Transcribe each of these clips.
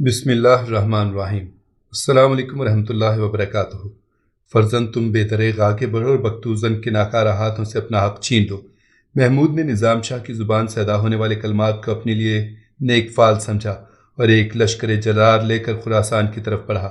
بسم اللہ الرحمن الرحیم۔ السلام علیکم ورحمۃ اللہ وبرکاتہ۔ فرزند تم بے دریغ آگے بڑھو اور بختوزن کے ناکارہ ہاتھوں سے اپنا حق چھین لو۔ محمود نے نظام شاہ کی زبان سے ادا ہونے والے کلمات کو اپنے لیے نیک فال سمجھا اور ایک لشکر جرار لے کر خراسان کی طرف بڑھا۔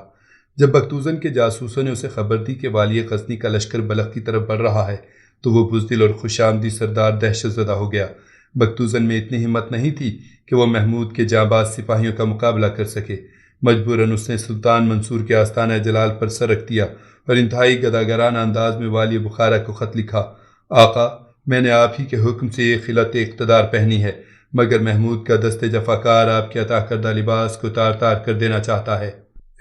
جب بختوزن کے جاسوسوں نے اسے خبر دی کہ والی غزنی کا لشکر بلخ کی طرف بڑھ رہا ہے تو وہ بزدل اور خوش آمدی سردار دہشت زدہ ہو گیا۔ بختوزن میں اتنی ہمت نہیں تھی کہ وہ محمود کے جانباز سپاہیوں کا مقابلہ کر سکے۔ مجبوراً اس نے سلطان منصور کے آستانہ جلال پر سر رکھ دیا اور انتہائی گداگرانہ انداز میں والی بخارا کو خط لکھا: آقا، میں نے آپ ہی کے حکم سے یہ خلعت اقتدار پہنی ہے، مگر محمود کا دست جفاکار آپ کے عطا کردہ لباس کو تار تار کر دینا چاہتا ہے۔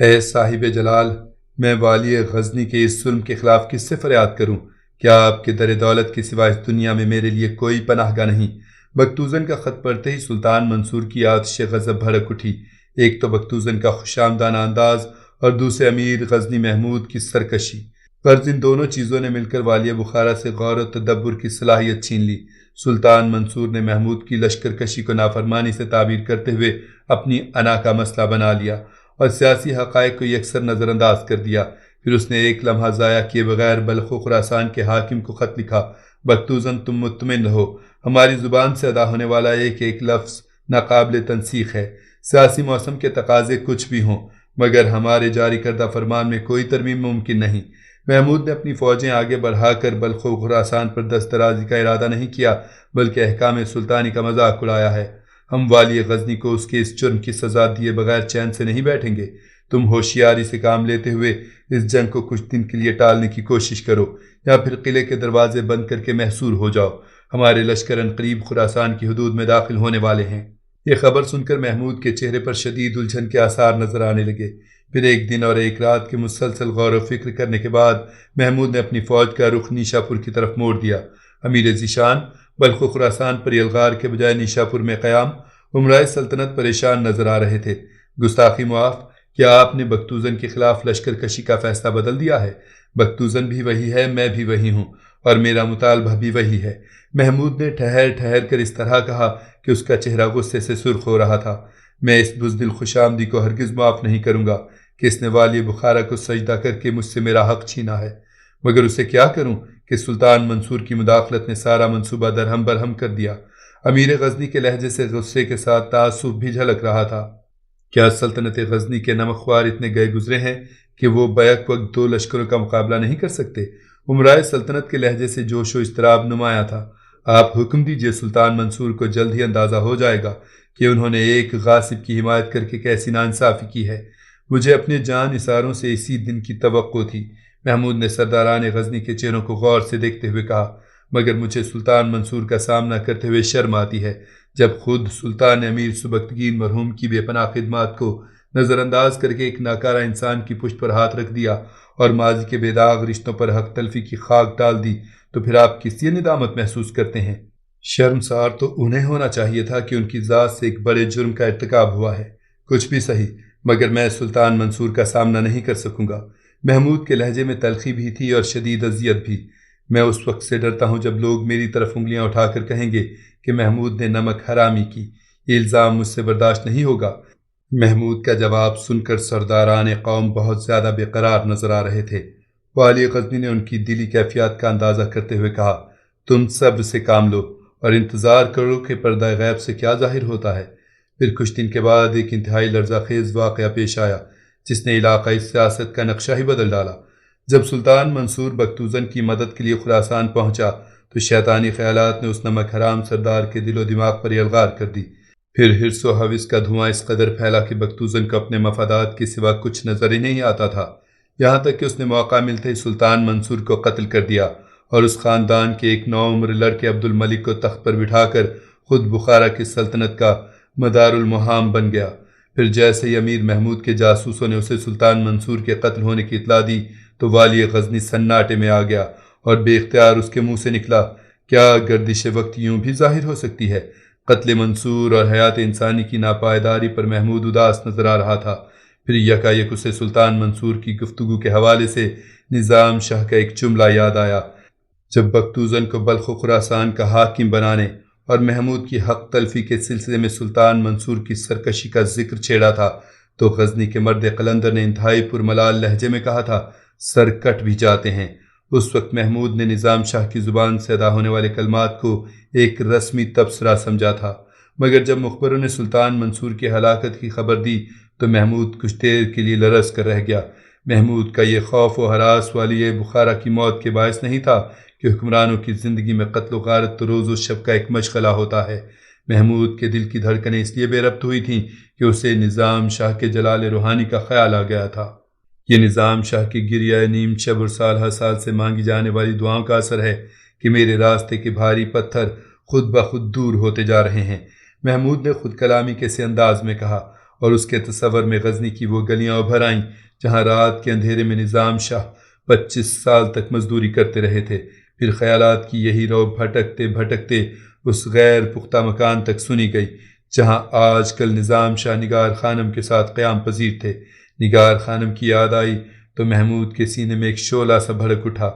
اے صاحب جلال، میں والی غزنی کے اس ظلم کے خلاف کس سے فریاد کروں؟ کیا آپ کے در دولت کے سوا اس دنیا میں میرے لیے کوئی پناہ گاہ نہیں؟ بختوزن کا خط پڑھتے ہی سلطان منصور کی آتش غضب بھڑک اٹھی۔ ایک تو بختوزن کا خوشامدانہ انداز اور دوسرے امیر غزنی محمود کی سرکشی، غرض ان دونوں چیزوں نے مل کر والی بخارا سے غور و تدبر کی صلاحیت چھین لی۔ سلطان منصور نے محمود کی لشکر کشی کو نافرمانی سے تعبیر کرتے ہوئے اپنی انا کا مسئلہ بنا لیا اور سیاسی حقائق کو یکسر نظر انداز کر دیا۔ پھر اس نے ایک لمحہ ضائع کیے بغیر بلخ و خراسان کے حاکم کو خط لکھا: بختوزن، تم مطمئن رہو، ہماری زبان سے ادا ہونے والا ایک ایک لفظ ناقابل تنسیخ ہے۔ سیاسی موسم کے تقاضے کچھ بھی ہوں، مگر ہمارے جاری کردہ فرمان میں کوئی ترمیم ممکن نہیں۔ محمود نے اپنی فوجیں آگے بڑھا کر بلخ و خراسان پر دست درازی کا ارادہ نہیں کیا، بلکہ احکام سلطانی کا مذاق اڑایا ہے۔ ہم والی غزنی کو اس کے اس جرم کی سزا دیے بغیر چین سے نہیں بیٹھیں گے۔ تم ہوشیاری سے کام لیتے ہوئے اس جنگ کو کچھ دن کے لیے ٹالنے کی کوشش کرو، یا پھر قلعے کے دروازے بند کر کے محصور ہو جاؤ۔ ہمارے لشکر عنقریب خراسان کی حدود میں داخل ہونے والے ہیں۔ یہ خبر سن کر محمود کے چہرے پر شدید الجھن کے آثار نظر آنے لگے۔ پھر ایک دن اور ایک رات کے مسلسل غور و فکر کرنے کے بعد محمود نے اپنی فوج کا رخ نیشا پور کی طرف موڑ دیا۔ امیر ذیشان بلخ و خراسان پر یلغار کے بجائے نیشا پور میں قیام۔ امرائے سلطنت پریشان نظر آ رہے تھے۔ گستاخی معاف، کیا آپ نے بختوزن کے خلاف لشکر کشی کا فیصلہ بدل دیا ہے؟ بختوزن بھی وہی ہے، میں بھی وہی ہوں، اور میرا مطالبہ بھی وہی ہے۔ محمود نے ٹھہر ٹھہر کر اس طرح کہا کہ اس کا چہرہ غصے سے سرخ ہو رہا تھا۔ میں اس بزدل خوش آمدی کو ہرگز معاف نہیں کروں گا کہ اس نے والی بخارا کو سجدہ کر کے مجھ سے میرا حق چھینا ہے، مگر اسے کیا کروں کہ سلطان منصور کی مداخلت نے سارا منصوبہ درہم برہم کر دیا۔ امیر غزنی کے لہجے سے غصے کے ساتھ تعصب بھی جھلک رہا تھا۔ کیا سلطنت غزنی کے نمک خوار اتنے گئے گزرے ہیں کہ وہ بیک وقت دو لشکروں کا مقابلہ نہیں کر سکتے؟ امرائے سلطنت کے لہجے سے جوش و اضطراب نمایاں تھا۔ آپ حکم دیجئے، سلطان منصور کو جلد ہی اندازہ ہو جائے گا کہ انہوں نے ایک غاصب کی حمایت کر کے کیسی ناانصافی کی ہے۔ مجھے اپنے جان نثاروں سے اسی دن کی توقع تھی۔ محمود نے سرداران غزنی کے چہروں کو غور سے دیکھتے ہوئے کہا، مگر مجھے سلطان منصور کا سامنا کرتے ہوئے شرم آتی ہے، جب خود سلطان امیر سبکتگین مرحوم کی بے پناہ خدمات کو نظر انداز کر کے ایک ناکارہ انسان کی پشت پر ہاتھ رکھ دیا اور ماضی کے بے داغ رشتوں پر حق تلفی کی خاک ڈال دی، تو پھر آپ کس لیے ندامت محسوس کرتے ہیں؟ شرمسار تو انہیں ہونا چاہیے تھا کہ ان کی ذات سے ایک بڑے جرم کا ارتکاب ہوا ہے۔ کچھ بھی صحیح، مگر میں سلطان منصور کا سامنا نہیں کر سکوں گا۔ محمود کے لہجے میں تلخی بھی تھی اور شدید اذیت بھی۔ میں اس وقت سے ڈرتا ہوں جب لوگ میری طرف انگلیاں اٹھا کر کہیں گے کہ محمود نے نمک حرامی کی۔ یہ الزام مجھ سے برداشت نہیں ہوگا۔ محمود کا جواب سن کر سرداران قوم بہت زیادہ بے قرار نظر آ رہے تھے۔ والی غزنی نے ان کی دلی کیفیات کا اندازہ کرتے ہوئے کہا، تم صبر سے کام لو اور انتظار کرو کہ پردہ غیب سے کیا ظاہر ہوتا ہے۔ پھر کچھ دن کے بعد ایک انتہائی لرزہ خیز واقعہ پیش آیا جس نے علاقائی سیاست کا نقشہ ہی بدل ڈالا۔ جب سلطان منصور بختوزن کی مدد کے لیے خراسان پہنچا تو شیطانی خیالات نے اس نمک حرام سردار کے دل و دماغ پر یلغار کر دی۔ پھر حرص و ہوس کا دھواں اس قدر پھیلا کہ بختوزن کو اپنے مفادات کے سوا کچھ نظر ہی نہیں آتا تھا، یہاں تک کہ اس نے موقع ملتے ہی سلطان منصور کو قتل کر دیا اور اس خاندان کے ایک نوعمر لڑکے عبد الملک کو تخت پر بٹھا کر خود بخارا کی سلطنت کا مدار المہام بن گیا۔ پھر جیسے ہی امیر محمود کے جاسوسوں نے اسے سلطان منصور کے قتل ہونے کی اطلاع دی تو والی غزنی سناٹے میں آ گیا اور بے اختیار اس کے منہ سے نکلا، کیا گردش وقت یوں بھی ظاہر ہو سکتی ہے؟ قتل منصور اور حیات انسانی کی ناپائیداری پر محمود اداس نظر آ رہا تھا۔ پھر یکایک اسے سلطان منصور کی گفتگو کے حوالے سے نظام شاہ کا ایک جملہ یاد آیا، جب بختوزن کو بلخ و خراسان کا حاکم بنانے اور محمود کی حق تلفی کے سلسلے میں سلطان منصور کی سرکشی کا ذکر چھیڑا تھا تو غزنی کے مرد قلندر نے انتہائی پرملال لہجے میں کہا تھا، سر کٹ بھی جاتے ہیں۔ اس وقت محمود نے نظام شاہ کی زبان سے ادا ہونے والے کلمات کو ایک رسمی تبصرہ سمجھا تھا، مگر جب مخبروں نے سلطان منصور کی ہلاکت کی خبر دی تو محمود کچھ دیر کے لیے لرز کر رہ گیا۔ محمود کا یہ خوف و ہراس والی بخارا کی موت کے باعث نہیں تھا کہ حکمرانوں کی زندگی میں قتل و غارت تو روز و شب کا ایک مشغلہ ہوتا ہے۔ محمود کے دل کی دھڑکنیں اس لیے بے ربط ہوئی تھیں کہ اسے نظام شاہ کے جلال روحانی کا خیال آ گیا تھا۔ یہ نظام شاہ کی گریہ نیم شب اور سال ہر سال سے مانگی جانے والی دعاؤں کا اثر ہے کہ میرے راستے کے بھاری پتھر خود بخود دور ہوتے جا رہے ہیں، محمود نے خود کلامی کے سے انداز میں کہا، اور اس کے تصور میں غزنی کی وہ گلیاں ابھر آئیں جہاں رات کے اندھیرے میں نظام شاہ 25 سال تک مزدوری کرتے رہے تھے۔ پھر خیالات کی یہی رو بھٹکتے بھٹکتے اس غیر پختہ مکان تک سنی گئی جہاں آج کل نظام شاہ نگار خانم کے ساتھ قیام پذیر تھے۔ نگار خانم کی یاد آئی تو محمود کے سینے میں ایک شعلہ سا بھڑک اٹھا۔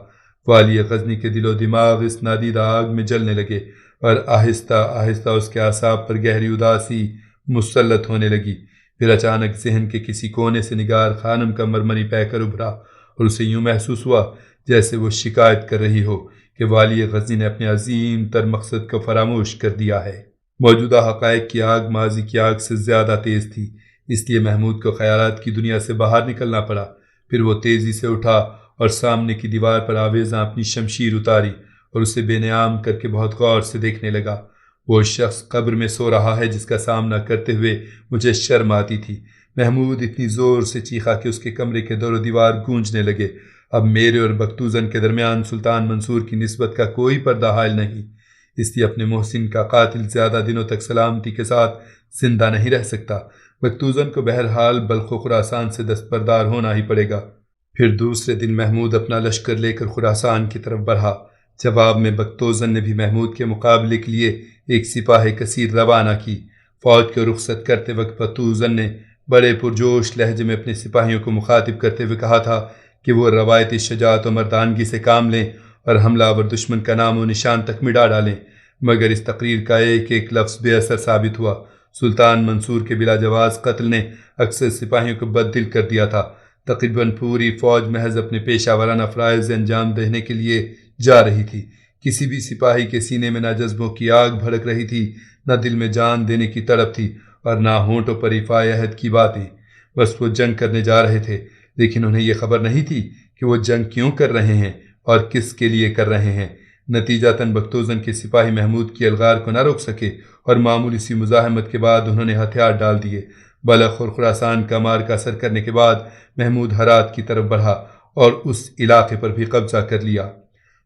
والی غزنی کے دل و دماغ اس نادیدہ آگ میں جلنے لگے اور آہستہ آہستہ اس کے اعصاب پر گہری اداسی مسلط ہونے لگی۔ پھر اچانک ذہن کے کسی کونے سے نگار خانم کا مرمری پیکر ابھرا اور اسے یوں محسوس ہوا جیسے وہ شکایت کر رہی ہو کہ والی غزنی نے اپنے عظیم تر مقصد کو فراموش کر دیا ہے۔ موجودہ حقائق کی آگ ماضی کی آگ سے زیادہ تیز تھی، اس لیے محمود کو خیالات کی دنیا سے باہر نکلنا پڑا۔ پھر وہ تیزی سے اٹھا اور سامنے کی دیوار پر آویزاں اپنی شمشیر اتاری اور اسے بے نیام کر کے بہت غور سے دیکھنے لگا۔ وہ شخص قبر میں سو رہا ہے جس کا سامنا کرتے ہوئے مجھے شرم آتی تھی۔ محمود اتنی زور سے چیخا کہ اس کے کمرے کے دور و دیوار گونجنے لگے۔ اب میرے اور بختوزن کے درمیان سلطان منصور کی نسبت کا کوئی پردہ حائل نہیں، اس لیے اپنے محسن کا قاتل زیادہ دنوں تک سلامتی کے ساتھ زندہ نہیں رہ سکتا۔ بختوزن کو بہرحال بلخ و خراسان سے دستبردار ہونا ہی پڑے گا۔ پھر دوسرے دن محمود اپنا لشکر لے کر خراسان کی طرف بڑھا۔ جواب میں بختوزن نے بھی محمود کے مقابلے کے لیے ایک سپاہ کثیر روانہ کی۔ فوج کو رخصت کرتے وقت بختوزن نے بڑے پرجوش لہجے میں اپنے سپاہیوں کو مخاطب کرتے ہوئے کہا تھا کہ وہ روایتی شجاعت و مردانگی سے کام لیں اور حملہ آور دشمن کا نام و نشان تک مٹا ڈالیں، مگر اس تقریر کا ایک ایک لفظ بے اثر ثابت ہوا۔ سلطان منصور کے بلا جواز قتل نے اکثر سپاہیوں کو بد دل کر دیا تھا۔ تقریباً پوری فوج محض اپنے پیشہ ورانہ فرائض انجام دینے کے لیے جا رہی تھی۔ کسی بھی سپاہی کے سینے میں نہ جذبوں کی آگ بھڑک رہی تھی، نہ دل میں جان دینے کی تڑپ تھی، اور نہ ہونٹوں پر ایفائے عہد کی باتیں۔ بس وہ جنگ کرنے جا رہے تھے، لیکن انہیں یہ خبر نہیں تھی کہ وہ جنگ کیوں کر رہے ہیں اور کس کے لیے کر رہے ہیں۔ نتیجتاً بختوزن کے سپاہی محمود کی الغار کو نہ روک سکے اور معمولی سی مزاحمت کے بعد انہوں نے ہتھیار ڈال دیے۔ بلخ اور خراسان کا مارکہ اثر کرنے کے بعد محمود ہرات کی طرف بڑھا اور اس علاقے پر بھی قبضہ کر لیا۔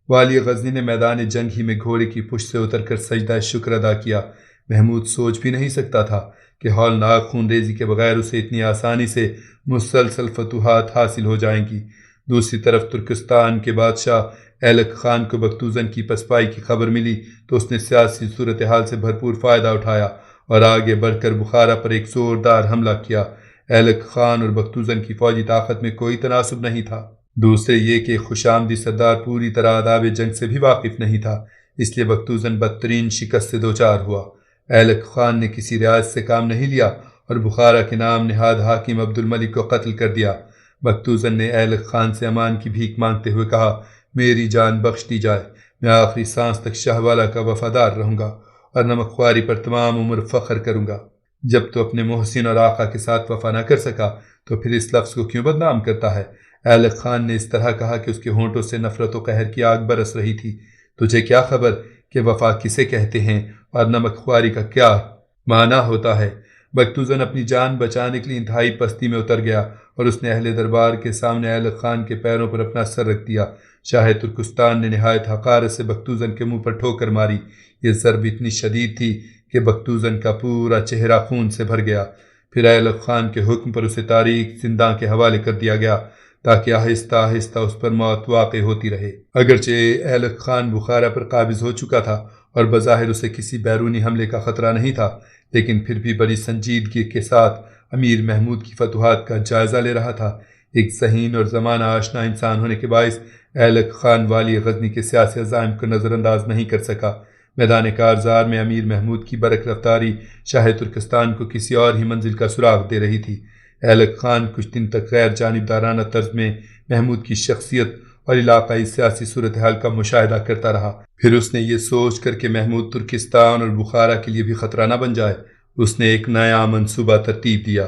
والی غزنی نے میدان جنگ ہی میں گھوڑے کی پشت سے اتر کر سجدہ شکر ادا کیا۔ محمود سوچ بھی نہیں سکتا تھا کہ ہولناک خون ریزی کے بغیر اسے اتنی آسانی سے مسلسل فتوحات حاصل ہو جائیں گی۔ دوسری طرف ترکستان کے بادشاہ ایلک خان کو بختوزن کی پسپائی کی خبر ملی تو اس نے سیاسی صورتحال سے بھرپور فائدہ اٹھایا اور آگے بڑھ کر بخارا پر ایک زوردار حملہ کیا۔ ایلک خان اور بختوزن کی فوجی طاقت میں کوئی تناسب نہیں تھا۔ دوسرے یہ کہ خوش آمدی سردار پوری طرح آداب جنگ سے بھی واقف نہیں تھا، اس لیے بختوزن بدترین شکست سے دوچار ہوا۔ ایلک خان نے کسی رعایت سے کام نہیں لیا اور بخارا کے نام نہاد حاکم عبد الملک کو قتل کر دیا۔ بختوزن نے ایلک خان سے امان کی بھیک مانگتے ہوئے کہا، میری جان بخش دی جائے، میں آخری سانس تک شاہ والا کا وفادار رہوں گا اور نمک خواری پر تمام عمر فخر کروں گا۔ جب تو اپنے محسن اور آقا کے ساتھ وفا نہ کر سکا تو پھر اس لفظ کو کیوں بدنام کرتا ہے؟ ایلک خان نے اس طرح کہا کہ اس کے ہونٹوں سے نفرت و قہر کی آگ برس رہی تھی۔ تجھے کیا خبر کہ وفا کسے کہتے ہیں اور نمک خواری کا کیا معنی ہوتا ہے؟ بختوزن اپنی جان بچانے کے لیے انتہائی پستی میں اتر گیا اور اس نے اہل دربار کے سامنے ایلک خان کے پیروں پر اپنا سر رکھ دیا۔ شاہ ترکستان نے نہایت حقارت سے بختوزن کے منہ پر ٹھوکر ماری۔ یہ ضرب اتنی شدید تھی کہ بختوزن کا پورا چہرہ خون سے بھر گیا۔ پھر ایلک خان کے حکم پر اسے تاریک زنداں کے حوالے کر دیا گیا تاکہ آہستہ آہستہ اس پر موت واقع ہوتی رہے۔ اگرچہ ایلک خان بخارا پر قابض ہو چکا تھا اور بظاہر اسے کسی بیرونی حملے کا خطرہ نہیں تھا، لیکن پھر بھی بڑی سنجیدگی کے ساتھ امیر محمود کی فتوحات کا جائزہ لے رہا تھا۔ ایک ذہین اور زمانہ آشنا انسان ہونے کے باعث ایلک خان والی غزنی کے سیاسی عزائم کو نظر انداز نہیں کر سکا۔ میدان کارزار میں امیر محمود کی برق رفتاری شاہ ترکستان کو کسی اور ہی منزل کا سراغ دے رہی تھی۔ ایلک خان کچھ دن تک غیر جانبدارانہ طرز میں محمود کی شخصیت اور علاقائی سیاسی صورتحال کا مشاہدہ کرتا رہا۔ پھر اس نے یہ سوچ کر کہ محمود ترکستان اور بخارا کے لیے بھی خطرہ نہ بن جائے، اس نے ایک نیا منصوبہ ترتیب دیا۔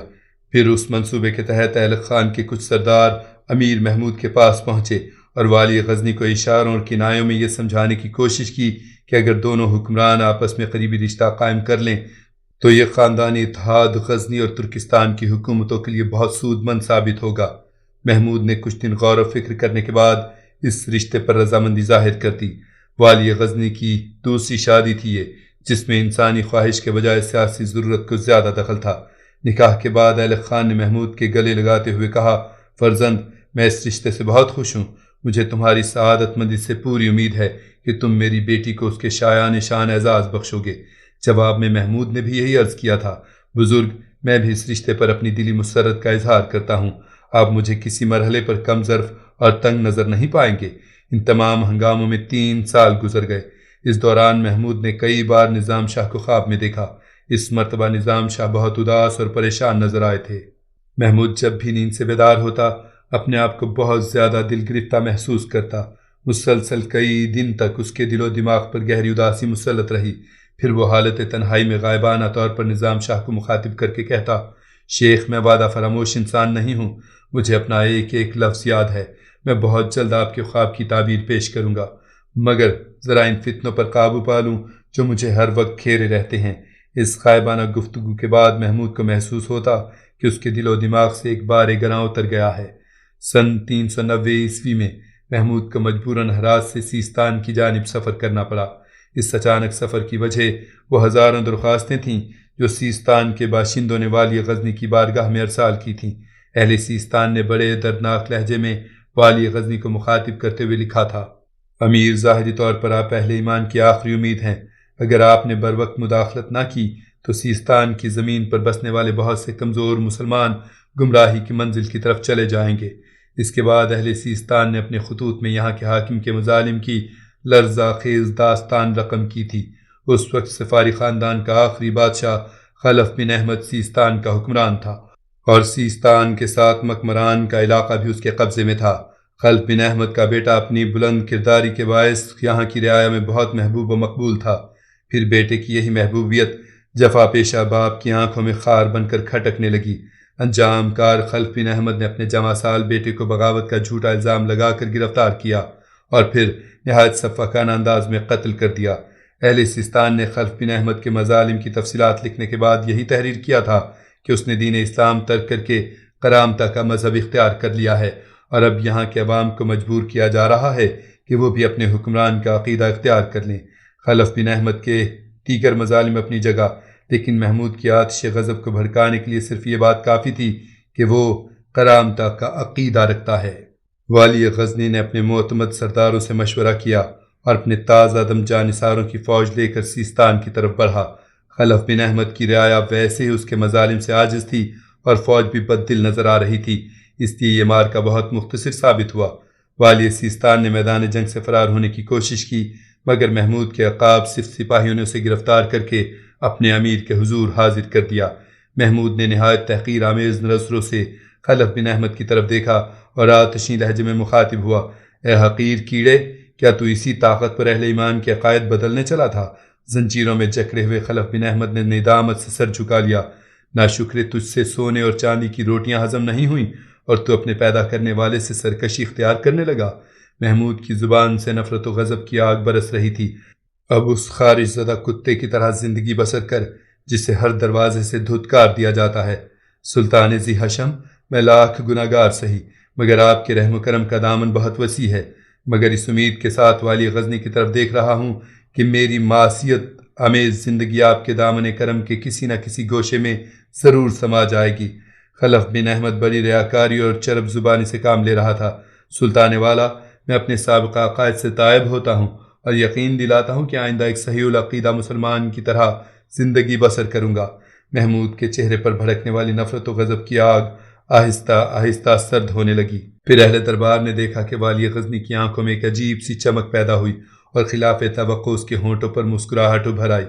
پھر اس منصوبے کے تحت ایلک خان کے کچھ سردار امیر محمود کے پاس پہنچے اور والی غزنی کو اشاروں اور کنایوں میں یہ سمجھانے کی کوشش کی کہ اگر دونوں حکمران آپس میں قریبی رشتہ قائم کر لیں تو یہ خاندانی اتحاد غزنی اور ترکستان کی حکومتوں کے لیے بہت سود مند ثابت ہوگا۔ محمود نے کچھ دن غور و فکر کرنے کے بعد اس رشتے پر رضامندی ظاہر کر دی۔ والی غزنی کی دوسری شادی تھی یہ، جس میں انسانی خواہش کے بجائے سیاسی ضرورت کو زیادہ دخل تھا۔ نکاح کے بعد ایلک خان نے محمود کے گلے لگاتے ہوئے کہا، فرزند، میں اس رشتے سے بہت خوش ہوں۔ مجھے تمہاری سعادت مندی سے پوری امید ہے کہ تم میری بیٹی کو اس کے شایان شان اعزاز بخشو گے۔ جواب میں محمود نے بھی یہی عرض کیا تھا، بزرگ، میں بھی اس رشتے پر اپنی دلی مسرت کا اظہار کرتا ہوں۔ آپ مجھے کسی مرحلے پر کم ظرف اور تنگ نظر نہیں پائیں گے۔ ان تمام ہنگاموں میں 3 سال گزر گئے۔ اس دوران محمود نے کئی بار نظام شاہ کو خواب میں دیکھا۔ اس مرتبہ نظام شاہ بہت اداس اور پریشان نظر آئے تھے۔ محمود جب بھی نیند سے بیدار ہوتا اپنے آپ کو بہت زیادہ دل گرفتہ محسوس کرتا۔ مسلسل کئی دن تک اس کے دل و دماغ پر گہری اداسی مسلط رہی۔ پھر وہ حالت تنہائی میں غائبانہ طور پر نظام شاہ کو مخاطب کر کے کہتا، شیخ، میں وعدہ فراموش انسان نہیں ہوں، مجھے اپنا ایک ایک لفظ یاد ہے۔ میں بہت جلد آپ کے خواب کی تعبیر پیش کروں گا، مگر ذرا ان فتنوں پر قابو پا لوں جو مجھے ہر وقت گھیرے رہتے ہیں۔ اس غائبانہ گفتگو کے بعد محمود کو محسوس ہوتا کہ اس کے دل و دماغ سے ایک بار گراں اتر گیا ہے۔ سن 390 عیسوی میں محمود کو مجبوراً ہرات سے سیستان کی جانب سفر کرنا پڑا۔ اس اچانک سفر کی وجہ وہ ہزاروں درخواستیں تھیں جو سیستان کے باشندوں نے والی غزنی کی بارگاہ میں ارسال کی تھیں۔ اہل سیستان نے بڑے دردناک لہجے میں والی غزنی کو مخاطب کرتے ہوئے لکھا تھا، امیر، ظاہری طور پر آپ اہل ایمان کی آخری امید ہیں۔ اگر آپ نے بروقت مداخلت نہ کی تو سیستان کی زمین پر بسنے والے بہت سے کمزور مسلمان گمراہی کی منزل کی طرف چلے جائیں گے۔ اس کے بعد اہل سیستان نے اپنے خطوط میں یہاں کے حاکم کے مظالم کی لرزہ خیز داستان رقم کی تھی۔ اس وقت سفاری خاندان کا آخری بادشاہ خلف بن احمد سیستان کا حکمران تھا اور سیستان کے ساتھ مکمران کا علاقہ بھی اس کے قبضے میں تھا۔ خلف بن احمد کا بیٹا اپنی بلند کرداری کے باعث یہاں کی رعایا میں بہت محبوب و مقبول تھا۔ پھر بیٹے کی یہی محبوبیت جفا پیشہ باپ کی آنکھوں میں خار بن کر کھٹکنے لگی۔ انجام کار خلف بن احمد نے اپنے جوان سال بیٹے کو بغاوت کا جھوٹا الزام لگا کر گرفتار کیا اور پھر نہایت سفاکانہ انداز میں قتل کر دیا۔ اہل سیستان نے خلف بن احمد کے مظالم کی تفصیلات لکھنے کے بعد یہی تحریر کیا تھا کہ اس نے دین اسلام ترک کر کے کرامتہ کا مذہب اختیار کر لیا ہے اور اب یہاں کے عوام کو مجبور کیا جا رہا ہے کہ وہ بھی اپنے حکمران کا عقیدہ اختیار کر لیں۔ خلف بن احمد کے دیگر مظالم اپنی جگہ، لیکن محمود کی آتش غضب کو بھڑکانے کے لیے صرف یہ بات کافی تھی کہ وہ کرامتہ کا عقیدہ رکھتا ہے۔ والی غزنی نے اپنے معتمد سرداروں سے مشورہ کیا اور اپنے تازہ دم جانثاروں کی فوج لے کر سیستان کی طرف بڑھا۔ خلف بن احمد کی رعایا ویسے ہی اس کے مظالم سے عاجز تھی اور فوج بھی بددل نظر آ رہی تھی، اس لیے یہ مارکہ بہت مختصر ثابت ہوا۔ والی سیستان نے میدان جنگ سے فرار ہونے کی کوشش کی، مگر محمود کے عقاب صرف سپاہیوں نے اسے گرفتار کر کے اپنے امیر کے حضور حاضر کر دیا۔ محمود نے نہایت تحقیر آمیز نظروں سے خلف بن احمد کی طرف دیکھا اور آتشی لہجے میں مخاطب ہوا، اے حقیر کیڑے، کیا تو اسی طاقت پر اہل ایمان کے عقائد بدلنے چلا تھا؟ زنجیروں میں جکڑے ہوئے خلف بن احمد نے ندامت سے سر جھکا لیا، ناشکرے، تجھ سے سونے اور چاندی کی روٹیاں ہضم نہیں ہوئیں اور تو اپنے پیدا کرنے والے سے سرکشی اختیار کرنے لگا۔ محمود کی زبان سے نفرت و غضب کی آگ برس رہی تھی۔ اب اس خارج زدہ کتے کی طرح زندگی بسر کر جسے ہر دروازے سے دھتکار دیا جاتا ہے۔ سلطان ذی حشم، میں لاکھ گناہ گار سہی، مگر آپ کے رحم و کرم کا دامن بہت وسیع ہے، مگر اس امید کے ساتھ والی غزنی کی طرف دیکھ رہا ہوں کہ میری معصیت امیز زندگی آپ کے دامن کرم کے کسی نہ کسی گوشے میں ضرور سما جائے گی۔ خلف بن احمد بڑی ریاکاری اور چرب زبانی سے کام لے رہا تھا۔ سلطان والا، میں اپنے سابقہ عقائد سے تائب ہوتا ہوں اور یقین دلاتا ہوں کہ آئندہ ایک صحیح العقیدہ مسلمان کی طرح زندگی بسر کروں گا۔ محمود کے چہرے پر بھڑکنے والی نفرت و غضب کی آگ آہستہ آہستہ سرد ہونے لگی۔ پھر اہل دربار نے دیکھا کہ والی غزنی کی آنکھوں میں ایک عجیب سی چمک پیدا ہوئی اور خلاف توقع اس کے ہونٹوں پر مسکراہٹ ابھر آئی۔